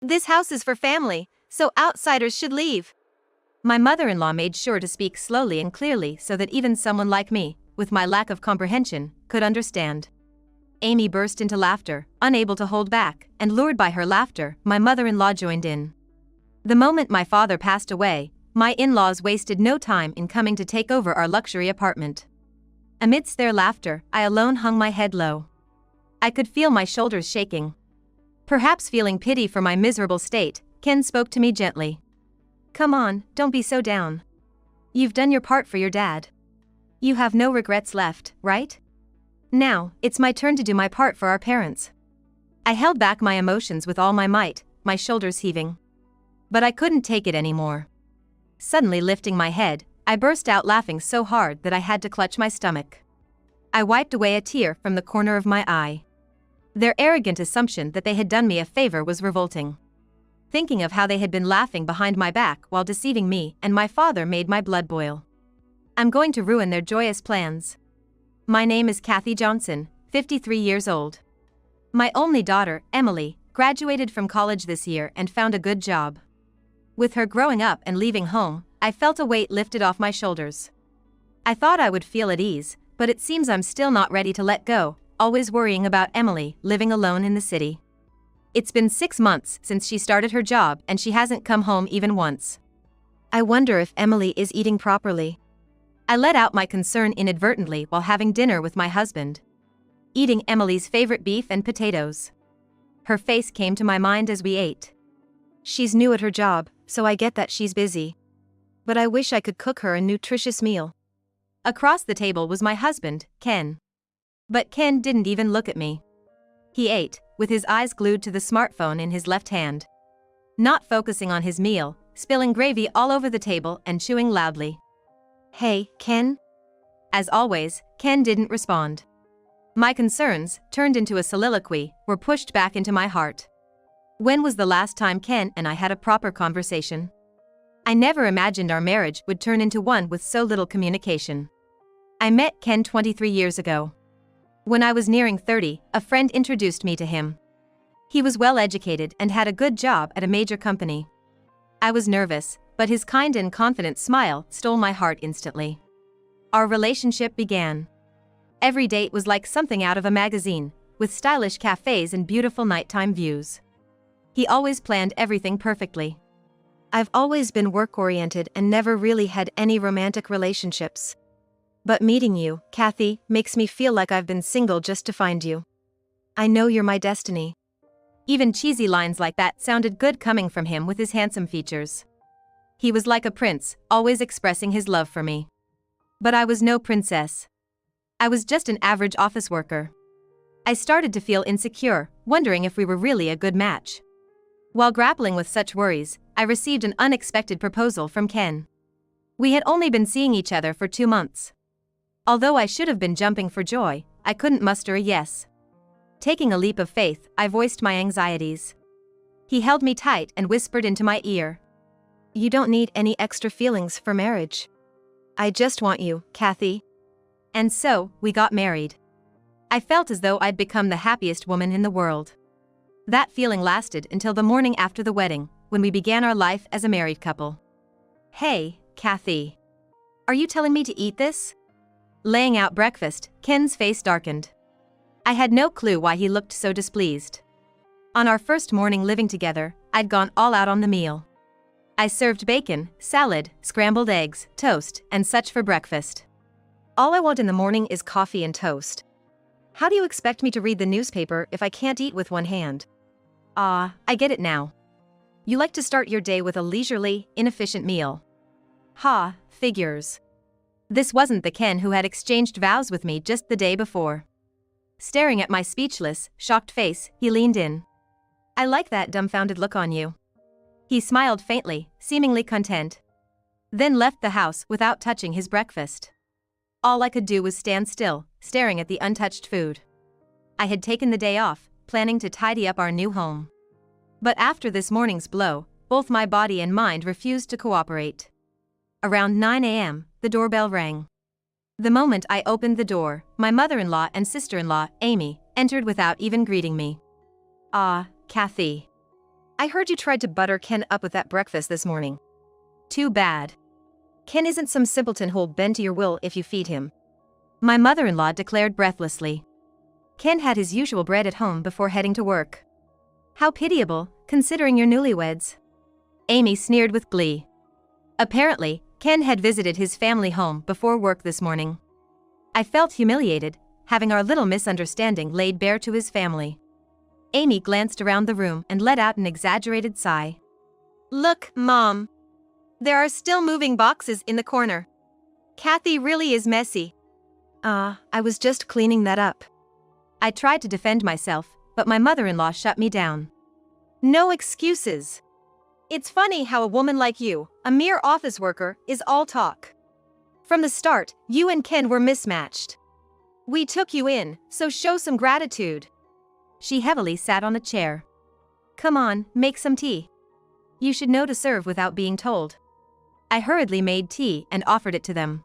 This house is for family, so outsiders should leave. My mother-in-law made sure to speak slowly and clearly so that even someone like me, with my lack of comprehension, could understand. Amy burst into laughter, unable to hold back, and lured by her laughter, my mother-in-law joined in. The moment my father passed away, my in-laws wasted no time in coming to take over our luxury apartment. Amidst their laughter, I alone hung my head low. I could feel my shoulders shaking. Perhaps feeling pity for my miserable state, Ken spoke to me gently. "Come on, don't be so down. You've done your part for your dad. You have no regrets left, right? Now, it's my turn to do my part for our parents." I held back my emotions with all my might, my shoulders heaving. But I couldn't take it anymore. Suddenly lifting my head, I burst out laughing so hard that I had to clutch my stomach. I wiped away a tear from the corner of my eye. Their arrogant assumption that they had done me a favor was revolting. Thinking of how they had been laughing behind my back while deceiving me and my father made my blood boil. I'm going to ruin their joyous plans. My name is Kathy Johnson, 53 years old. My only daughter, Emily, graduated from college this year and found a good job. With her growing up and leaving home, I felt a weight lifted off my shoulders. I thought I would feel at ease, but it seems I'm still not ready to let go, always worrying about Emily living alone in the city. It's been 6 months since she started her job and she hasn't come home even once. I wonder if Emily is eating properly. I let out my concern inadvertently while having dinner with my husband. Eating Emily's favorite beef and potatoes. Her face came to my mind as we ate. She's new at her job, so I get that she's busy. But I wish I could cook her a nutritious meal. Across the table was my husband, Ken. But Ken didn't even look at me. He ate, with his eyes glued to the smartphone in his left hand. Not focusing on his meal, spilling gravy all over the table and chewing loudly. "Hey, Ken?" As always, Ken didn't respond. My concerns, turned into a soliloquy, were pushed back into my heart. When was the last time Ken and I had a proper conversation? I never imagined our marriage would turn into one with so little communication. I met Ken 23 years ago. When I was nearing 30, a friend introduced me to him. He was well educated and had a good job at a major company. I was nervous, but his kind and confident smile stole my heart instantly. Our relationship began. Every date was like something out of a magazine, with stylish cafes and beautiful nighttime views. He always planned everything perfectly. I've always been work-oriented and never really had any romantic relationships. But meeting you, Kathy, makes me feel like I've been single just to find you. I know you're my destiny. Even cheesy lines like that sounded good coming from him with his handsome features. He was like a prince, always expressing his love for me. But I was no princess. I was just an average office worker. I started to feel insecure, wondering if we were really a good match. While grappling with such worries, I received an unexpected proposal from Ken. We had only been seeing each other for 2 months. Although I should have been jumping for joy, I couldn't muster a yes. Taking a leap of faith, I voiced my anxieties. He held me tight and whispered into my ear. "You don't need any extra feelings for marriage. I just want you, Kathy." And so, we got married. I felt as though I'd become the happiest woman in the world. That feeling lasted until the morning after the wedding, when we began our life as a married couple. "Hey, Kathy. Are you telling me to eat this?" Laying out breakfast, Ken's face darkened. I had no clue why he looked so displeased. On our first morning living together, I'd gone all out on the meal. I served bacon, salad, scrambled eggs, toast, and such for breakfast. All I want in the morning is coffee and toast. How do you expect me to read the newspaper if I can't eat with one hand? Ah, I get it now. You like to start your day with a leisurely, inefficient meal. Ha, figures. This wasn't the Ken who had exchanged vows with me just the day before. Staring at my speechless, shocked face, he leaned in. "I like that dumbfounded look on you." He smiled faintly, seemingly content. Then left the house without touching his breakfast. All I could do was stand still, staring at the untouched food. I had taken the day off, planning to tidy up our new home. But after this morning's blow, both my body and mind refused to cooperate. Around 9 a.m., the doorbell rang. The moment I opened the door, my mother-in-law and sister-in-law, Amy, entered without even greeting me. "Ah, Kathy." I heard you tried to butter Ken up with that breakfast this morning. Too bad. Ken isn't some simpleton who'll bend to your will if you feed him. My mother-in-law declared breathlessly. Ken had his usual bread at home before heading to work. How pitiable, considering you're newlyweds. Amy sneered with glee. Apparently, Ken had visited his family home before work this morning. I felt humiliated, having our little misunderstanding laid bare to his family. Amy glanced around the room and let out an exaggerated sigh. Look, Mom. There are still moving boxes in the corner. Kathy really is messy. I was just cleaning that up. I tried to defend myself, but my mother-in-law shut me down. No excuses. It's funny how a woman like you, a mere office worker, is all talk. From the start, you and Ken were mismatched. We took you in, so show some gratitude. She heavily sat on a chair. Come on, make some tea. You should know to serve without being told. I hurriedly made tea and offered it to them.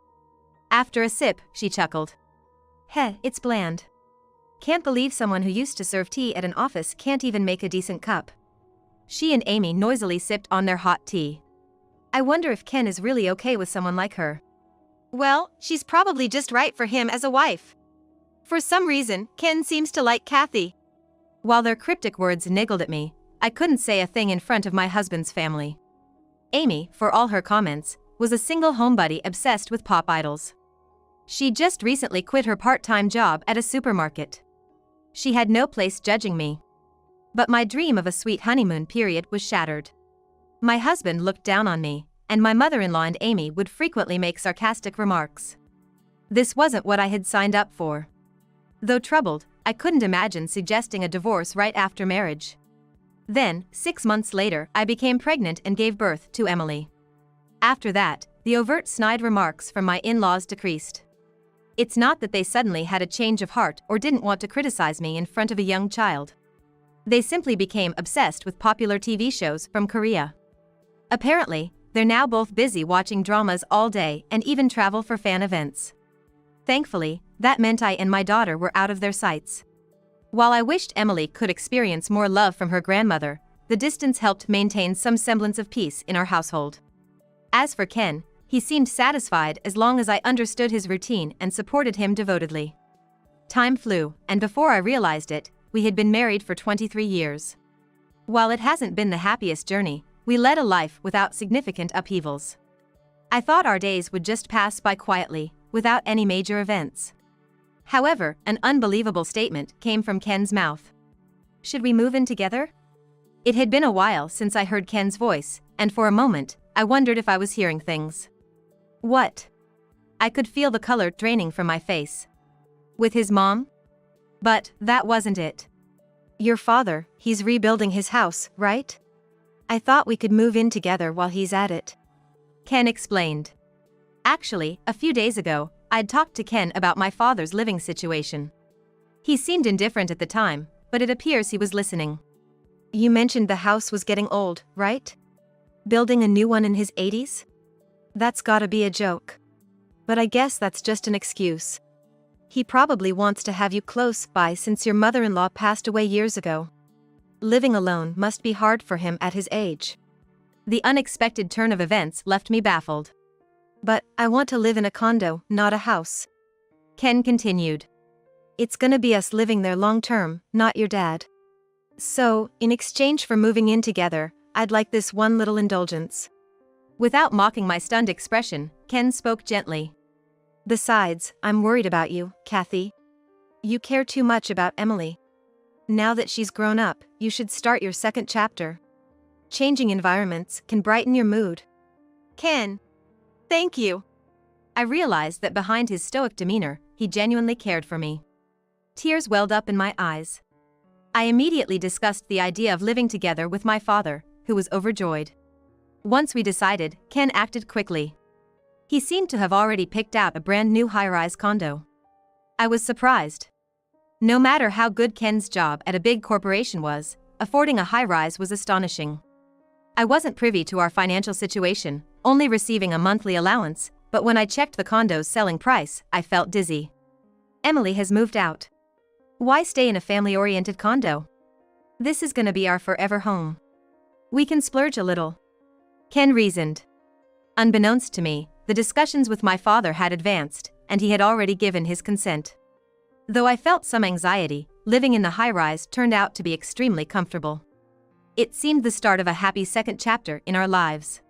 After a sip, she chuckled. Heh, it's bland. Can't believe someone who used to serve tea at an office can't even make a decent cup. She and Amy noisily sipped on their hot tea. I wonder if Ken is really okay with someone like her. Well, she's probably just right for him as a wife. For some reason, Ken seems to like Kathy. While their cryptic words niggled at me, I couldn't say a thing in front of my husband's family. Amy, for all her comments, was a single homebody obsessed with pop idols. She just recently quit her part-time job at a supermarket. She had no place judging me. But my dream of a sweet honeymoon period was shattered. My husband looked down on me, and my mother-in-law and Amy would frequently make sarcastic remarks. This wasn't what I had signed up for. Though troubled, I couldn't imagine suggesting a divorce right after marriage. Then, 6 months later, I became pregnant and gave birth to Emily. After that, the overt snide remarks from my in-laws decreased. It's not that they suddenly had a change of heart or didn't want to criticize me in front of a young child. They simply became obsessed with popular TV shows from Korea. Apparently, they're now both busy watching dramas all day and even travel for fan events. Thankfully, that meant I and my daughter were out of their sights. While I wished Emily could experience more love from her grandmother, the distance helped maintain some semblance of peace in our household. As for Ken, he seemed satisfied as long as I understood his routine and supported him devotedly. Time flew, and before I realized it, we had been married for 23 years. While it hasn't been the happiest journey, we led a life without significant upheavals. I thought our days would just pass by quietly, without any major events. However, an unbelievable statement came from Ken's mouth. Should we move in together? It had been a while since I heard Ken's voice, and for a moment, I wondered if I was hearing things. What? I could feel the color draining from my face. With his mom? But that wasn't it. Your father, he's rebuilding his house, right? I thought we could move in together while he's at it. Ken explained. Actually, a few days ago, I'd talked to Ken about my father's living situation. He seemed indifferent at the time, but it appears he was listening. You mentioned the house was getting old, right? Building a new one in his 80s? That's gotta be a joke. But I guess that's just an excuse. He probably wants to have you close by since your mother-in-law passed away years ago. Living alone must be hard for him at his age. The unexpected turn of events left me baffled. But I want to live in a condo, not a house. Ken continued. It's gonna be us living there long term, not your dad. So, in exchange for moving in together, I'd like this one little indulgence. Without mocking my stunned expression, Ken spoke gently. Besides, I'm worried about you, Kathy. You care too much about Emily. Now that she's grown up, you should start your second chapter. Changing environments can brighten your mood. Ken. Thank you. I realized that behind his stoic demeanor, he genuinely cared for me. Tears welled up in my eyes. I immediately discussed the idea of living together with my father, who was overjoyed. Once we decided, Ken acted quickly. He seemed to have already picked out a brand new high-rise condo. I was surprised. No matter how good Ken's job at a big corporation was, affording a high-rise was astonishing. I wasn't privy to our financial situation, only receiving a monthly allowance, but when I checked the condo's selling price, I felt dizzy. Emily has moved out. Why stay in a family-oriented condo? This is gonna be our forever home. We can splurge a little, Ken reasoned. Unbeknownst to me, the discussions with my father had advanced, and he had already given his consent. Though I felt some anxiety, living in the high-rise turned out to be extremely comfortable. It seemed the start of a happy second chapter in our lives.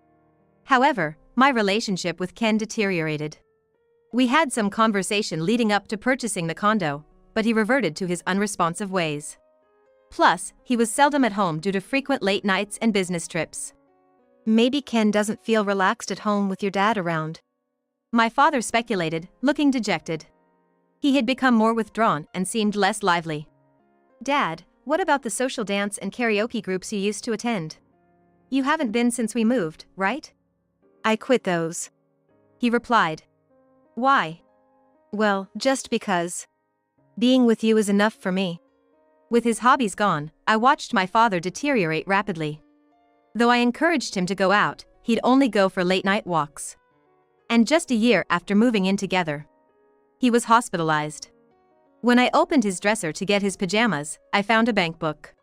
However, my relationship with Ken deteriorated. We had some conversation leading up to purchasing the condo, but he reverted to his unresponsive ways. Plus, he was seldom at home due to frequent late nights and business trips. Maybe Ken doesn't feel relaxed at home with your dad around, my father speculated, looking dejected. He had become more withdrawn and seemed less lively. Dad, what about the social dance and karaoke groups you used to attend? You haven't been since we moved, right? I quit those, he replied. Why? Well, just because. Being with you is enough for me. With his hobbies gone, I watched my father deteriorate rapidly. Though I encouraged him to go out, he'd only go for late-night walks. And just a year after moving in together, he was hospitalized. When I opened his dresser to get his pajamas, I found a bank book.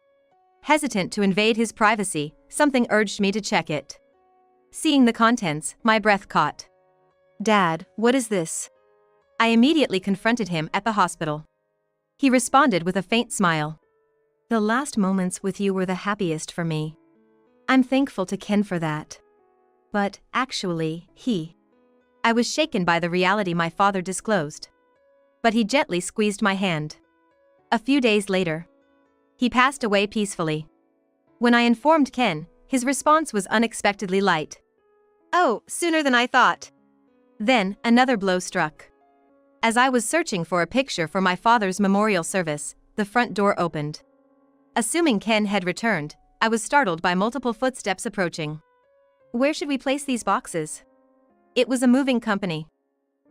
Hesitant to invade his privacy, something urged me to check it. Seeing the contents, my breath caught. Dad, what is this? I immediately confronted him at the hospital. He responded with a faint smile. The last moments with you were the happiest for me. I'm thankful to Ken for that. But, actually, I was shaken by the reality my father disclosed. But he gently squeezed my hand. A few days later, he passed away peacefully. When I informed Ken, his response was unexpectedly light. Oh, sooner than I thought. Then, another blow struck. As I was searching for a picture for my father's memorial service, the front door opened. Assuming Ken had returned, I was startled by multiple footsteps approaching. Where should we place these boxes? It was a moving company.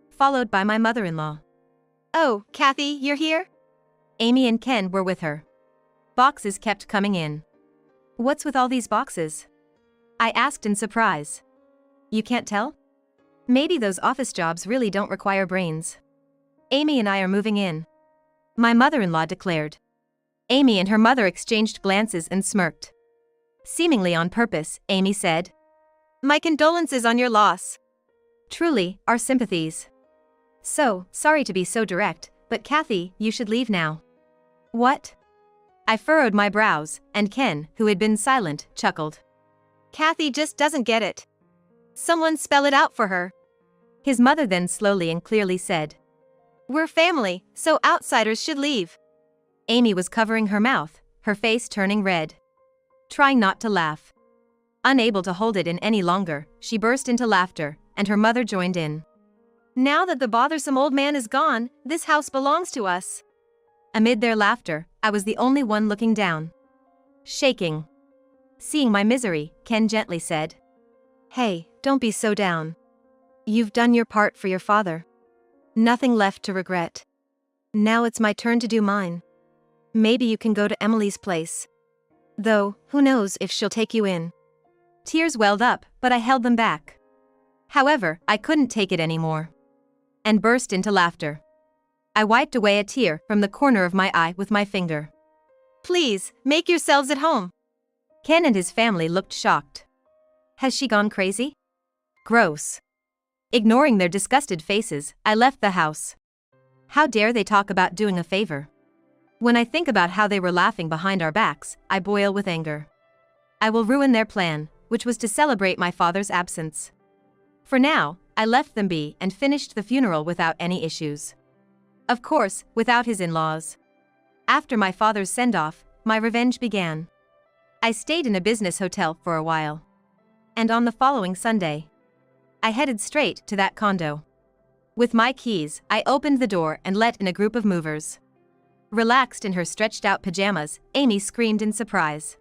Followed by my mother-in-law. Oh, Kathy, you're here? Amy and Ken were with her. Boxes kept coming in. What's with all these boxes? I asked in surprise. You can't tell? Maybe those office jobs really don't require brains. Amy and I are moving in, my mother-in-law declared. Amy and her mother exchanged glances and smirked. Seemingly on purpose, Amy said, My condolences on your loss. Truly, our sympathies. So, sorry to be so direct, but Kathy, you should leave now. What? I furrowed my brows, and Ken, who had been silent, chuckled. Kathy just doesn't get it. Someone spell it out for her. His mother then slowly and clearly said, We're family, so outsiders should leave. Amy was covering her mouth, her face turning red. Trying not to laugh. Unable to hold it in any longer, she burst into laughter, and her mother joined in. Now that the bothersome old man is gone, this house belongs to us. Amid their laughter, I was the only one looking down. Shaking. Seeing my misery, Ken gently said, Hey, don't be so down. You've done your part for your father. Nothing left to regret. Now it's my turn to do mine. Maybe you can go to Emily's place. Though, who knows if she'll take you in. Tears welled up, but I held them back. However, I couldn't take it anymore. And burst into laughter. I wiped away a tear from the corner of my eye with my finger. Please, make yourselves at home. Ken and his family looked shocked. Has she gone crazy? Gross. Ignoring their disgusted faces, I left the house. How dare they talk about doing a favor? When I think about how they were laughing behind our backs, I boil with anger. I will ruin their plan, which was to celebrate my father's absence. For now, I left them be and finished the funeral without any issues. Of course, without his in-laws. After my father's send-off, my revenge began. I stayed in a business hotel for a while. And on the following Sunday, I headed straight to that condo. With my keys, I opened the door and let in a group of movers. Relaxed in her stretched-out pajamas, Amy screamed in surprise.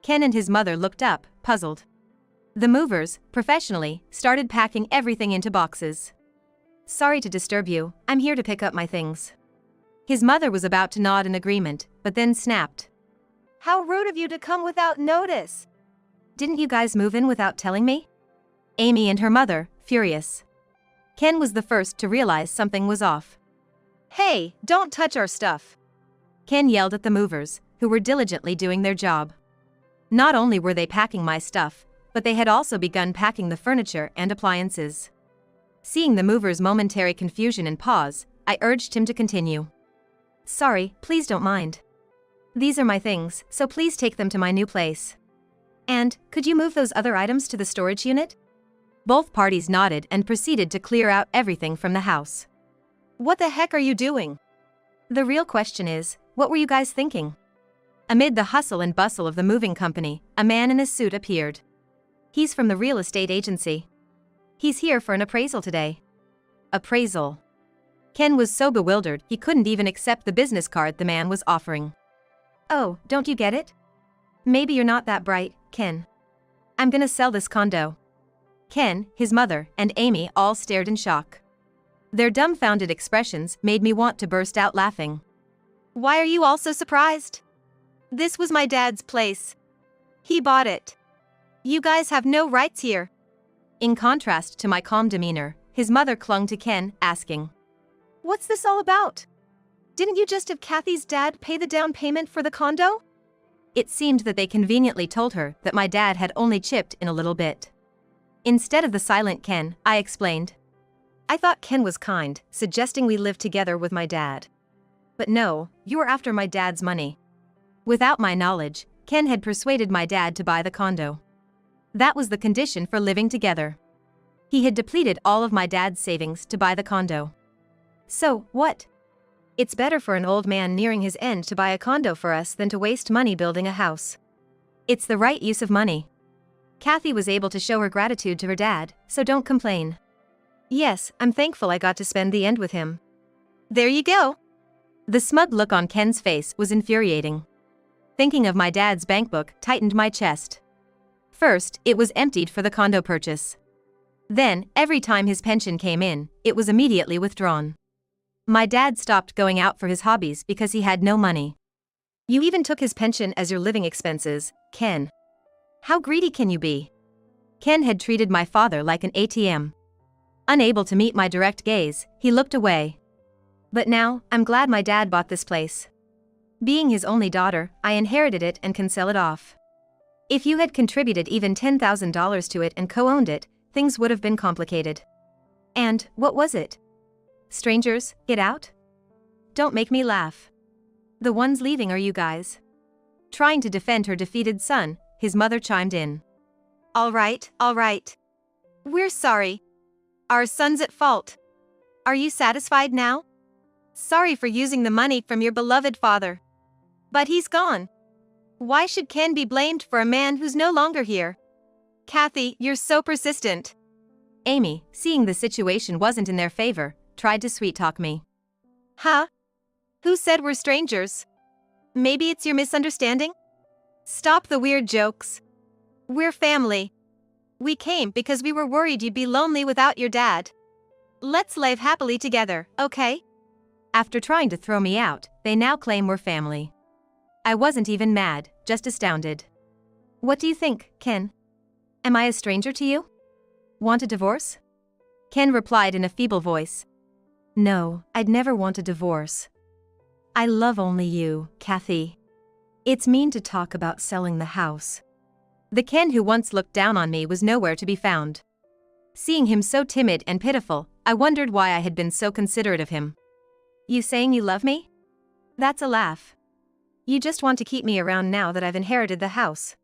Ken and his mother looked up, puzzled. The movers, professionally, started packing everything into boxes. Sorry to disturb you, I'm here to pick up my things. His mother was about to nod in agreement, but then snapped. How rude of you to come without notice! Didn't you guys move in without telling me? Amy and her mother, furious. Ken was the first to realize something was off. Hey, don't touch our stuff! Ken yelled at the movers, who were diligently doing their job. Not only were they packing my stuff, but they had also begun packing the furniture and appliances. Seeing the mover's momentary confusion and pause, I urged him to continue. Sorry, please don't mind. These are my things, so please take them to my new place. And, could you move those other items to the storage unit? Both parties nodded and proceeded to clear out everything from the house. What the heck are you doing? The real question is, what were you guys thinking? Amid the hustle and bustle of the moving company, a man in a suit appeared. He's from the real estate agency. He's here for an appraisal today. Appraisal. Ken was so bewildered he couldn't even accept the business card the man was offering. Oh, don't you get it? Maybe you're not that bright, Ken. I'm gonna sell this condo. Ken, his mother, and Amy all stared in shock. Their dumbfounded expressions made me want to burst out laughing. Why are you all so surprised? This was my dad's place. He bought it. You guys have no rights here. In contrast to my calm demeanor, his mother clung to Ken, asking, What's this all about? Didn't you just have Kathy's dad pay the down payment for the condo? It seemed that they conveniently told her that my dad had only chipped in a little bit. Instead of the silent Ken, I explained. I thought Ken was kind, suggesting we live together with my dad. But no, you were after my dad's money. Without my knowledge, Ken had persuaded my dad to buy the condo. That was the condition for living together. He had depleted all of my dad's savings to buy the condo. So, what? It's better for an old man nearing his end to buy a condo for us than to waste money building a house. It's the right use of money. Kathy was able to show her gratitude to her dad, so don't complain. Yes, I'm thankful I got to spend the end with him. There you go. The smug look on Ken's face was infuriating. Thinking of my dad's bankbook tightened my chest. First, it was emptied for the condo purchase. Then, every time his pension came in, it was immediately withdrawn. My dad stopped going out for his hobbies because he had no money. You even took his pension as your living expenses, Ken. How greedy can you be? Ken had treated my father like an ATM. Unable to meet my direct gaze, he looked away. But now, I'm glad my dad bought this place. Being his only daughter, I inherited it and can sell it off. If you had contributed even $10,000 to it and co-owned it, things would have been complicated. And, what was it? Strangers, get out? Don't make me laugh. The ones leaving are you guys. Trying to defend her defeated son, his mother chimed in. All right. We're sorry. Our son's at fault. Are you satisfied now? Sorry for using the money from your beloved father. But he's gone. Why should Ken be blamed for a man who's no longer here? Kathy, you're so persistent. Amy, seeing the situation wasn't in their favor, tried to sweet-talk me. Huh? Who said we're strangers? Maybe it's your misunderstanding? Stop the weird jokes. We're family. We came because we were worried you'd be lonely without your dad. Let's live happily together, okay? After trying to throw me out, they now claim we're family. I wasn't even mad, just astounded. What do you think, Ken? Am I a stranger to you? Want a divorce? Ken replied in a feeble voice. No, I'd never want a divorce. I love only you, Kathy. It's mean to talk about selling the house. The Ken who once looked down on me was nowhere to be found. Seeing him so timid and pitiful, I wondered why I had been so considerate of him. You saying you love me? That's a laugh. You just want to keep me around now that I've inherited the house.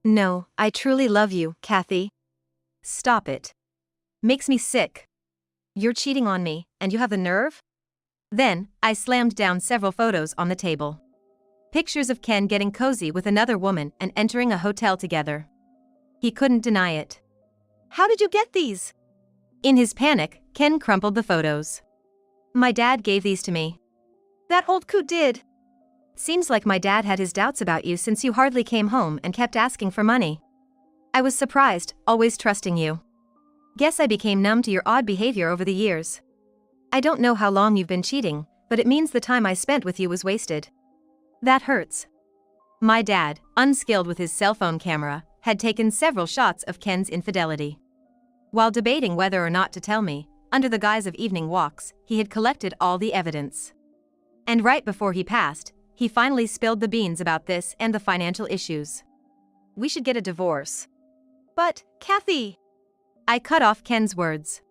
No, I truly love you, Kathy. Stop it. Makes me sick. You're cheating on me, and you have the nerve? Then, I slammed down several photos on the table. Pictures of Ken getting cozy with another woman and entering a hotel together. He couldn't deny it. How did you get these? In his panic, Ken crumpled the photos. My dad gave these to me. That old coot did. Seems like my dad had his doubts about you since you hardly came home and kept asking for money. I was surprised, always trusting you. Guess I became numb to your odd behavior over the years. I don't know how long you've been cheating, but it means the time I spent with you was wasted. That hurts. My dad, unskilled with his cell phone camera, had taken several shots of Ken's infidelity. While debating whether or not to tell me, under the guise of evening walks, he had collected all the evidence. And right before he passed, he finally spilled the beans about this and the financial issues. we should get a divorce. But, Kathy! I cut off Ken's words.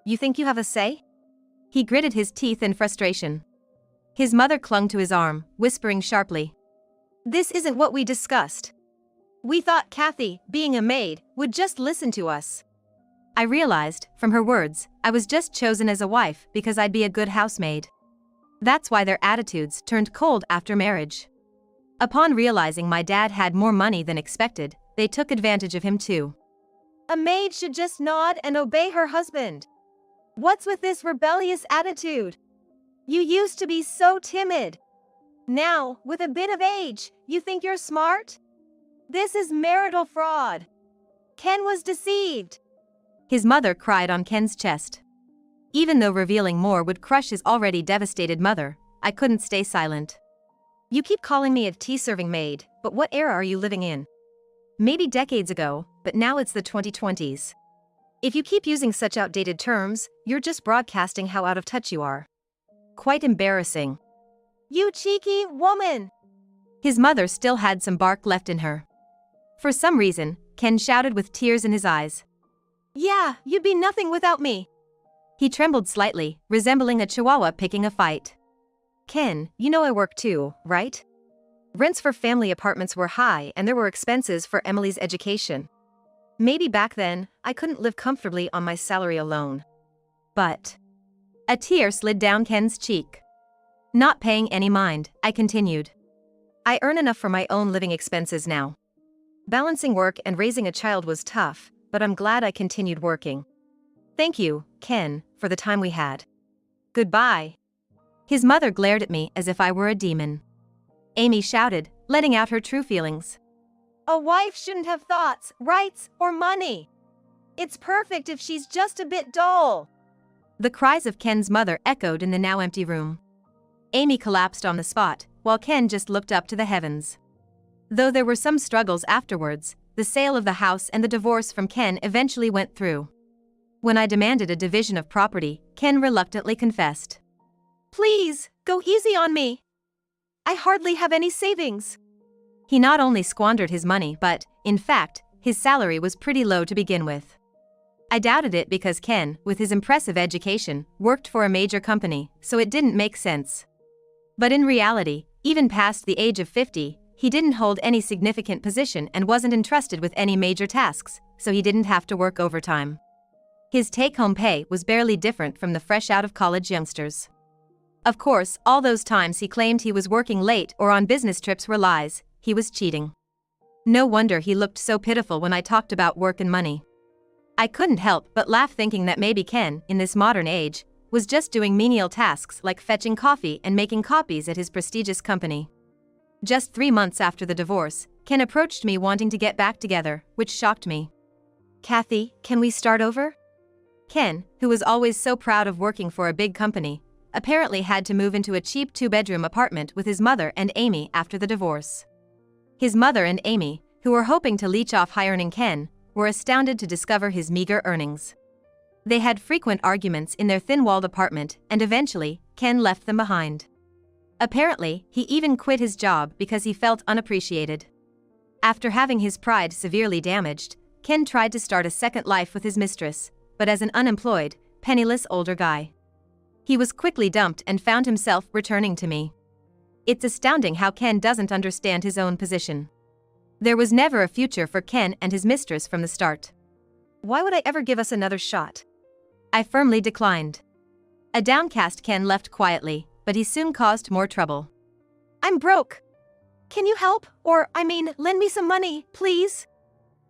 You think you have a say? He gritted his teeth in frustration. His mother clung to his arm, whispering sharply. This isn't what we discussed. We thought Kathy, being a maid, would just listen to us. I realized, from her words, I was just chosen as a wife because I'd be a good housemaid. That's why their attitudes turned cold after marriage. Upon realizing my dad had more money than expected, they took advantage of him too. A maid should just nod and obey her husband. What's with this rebellious attitude? You used to be so timid. Now, with a bit of age, you think you're smart? This is marital fraud. Ken was deceived. His mother cried on Ken's chest. Even though revealing more would crush his already devastated mother, I couldn't stay silent. You keep calling me a tea-serving maid, but what era are you living in? Maybe decades ago, but now it's the 2020s. If you keep using such outdated terms, you're just broadcasting how out of touch you are. Quite embarrassing. You cheeky woman! His mother still had some bark left in her. For some reason, Ken shouted with tears in his eyes. Yeah, you'd be nothing without me. He trembled slightly, resembling a chihuahua picking a fight. Ken, you know I work too, right? Rents for family apartments were high and there were expenses for Emily's education. Maybe back then, I couldn't live comfortably on my salary alone. But... A tear slid down Ken's cheek. Not paying any mind, I continued. I earn enough for my own living expenses now. Balancing work and raising a child was tough, but I'm glad I continued working. Thank you, Ken, for the time we had. Goodbye. His mother glared at me as if I were a demon. Amy shouted, letting out her true feelings. A wife shouldn't have thoughts, rights, or money. It's perfect if she's just a bit dull. The cries of Ken's mother echoed in the now empty room. Amy collapsed on the spot, while Ken just looked up to the heavens. Though there were some struggles afterwards, the sale of the house and the divorce from Ken eventually went through. When I demanded a division of property, Ken reluctantly confessed. Please, go easy on me. I hardly have any savings. He not only squandered his money but, in fact, his salary was pretty low to begin with. I doubted it because Ken, with his impressive education, worked for a major company, so it didn't make sense. But in reality, even past the age of 50, he didn't hold any significant position and wasn't entrusted with any major tasks, so he didn't have to work overtime. His take-home pay was barely different from the fresh-out-of-college youngsters. Of course, all those times he claimed he was working late or on business trips were lies. He was cheating. No wonder he looked so pitiful when I talked about work and money. I couldn't help but laugh thinking that maybe Ken, in this modern age, was just doing menial tasks like fetching coffee and making copies at his prestigious company. Just 3 months after the divorce, Ken approached me wanting to get back together, which shocked me. Kathy, can we start over? Ken, who was always so proud of working for a big company, apparently had to move into a cheap 2-bedroom apartment with his mother and Amy after the divorce. His mother and Amy, who were hoping to leech off high-earning Ken, were astounded to discover his meager earnings. They had frequent arguments in their thin-walled apartment and eventually, Ken left them behind. Apparently, he even quit his job because he felt unappreciated. After having his pride severely damaged, Ken tried to start a second life with his mistress, but as an unemployed, penniless older guy. He was quickly dumped and found himself returning to me. It's astounding how Ken doesn't understand his own position. There was never a future for Ken and his mistress from the start. Why would I ever give us another shot? I firmly declined. A downcast Ken left quietly, but he soon caused more trouble. I'm broke. Can you help? Or, lend me some money, please?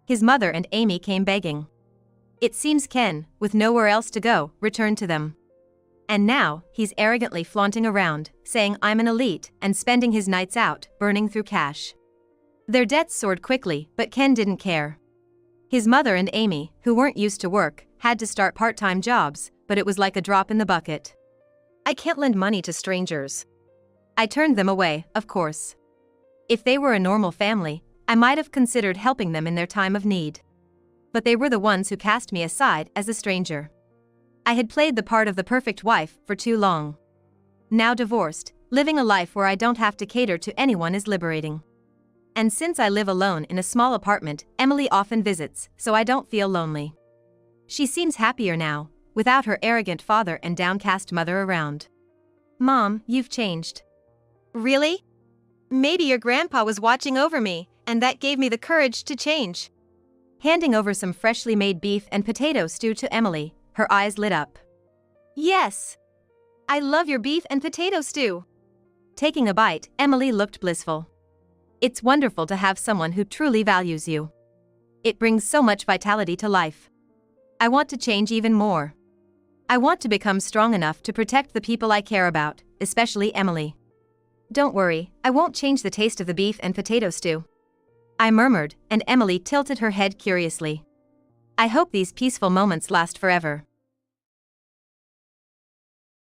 His mother and Amy came begging. It seems Ken, with nowhere else to go, returned to them. And now, he's arrogantly flaunting around, saying I'm an elite, and spending his nights out, burning through cash. Their debts soared quickly, but Ken didn't care. His mother and Amy, who weren't used to work, had to start part-time jobs, but it was like a drop in the bucket. I can't lend money to strangers. I turned them away, of course. If they were a normal family, I might have considered helping them in their time of need. But they were the ones who cast me aside as a stranger. I had played the part of the perfect wife for too long. Now divorced, living a life where I don't have to cater to anyone is liberating. And since I live alone in a small apartment, Emily often visits, so I don't feel lonely. She seems happier now, without her arrogant father and downcast mother around. Mom, you've changed. Really? Maybe your grandpa was watching over me, and that gave me the courage to change. Handing over some freshly made beef and potato stew to Emily, her eyes lit up. Yes! I love your beef and potato stew. Taking a bite, Emily looked blissful. It's wonderful to have someone who truly values you. It brings so much vitality to life. I want to change even more. I want to become strong enough to protect the people I care about, especially Emily. Don't worry, I won't change the taste of the beef and potato stew. I murmured, and Emily tilted her head curiously. I hope these peaceful moments last forever.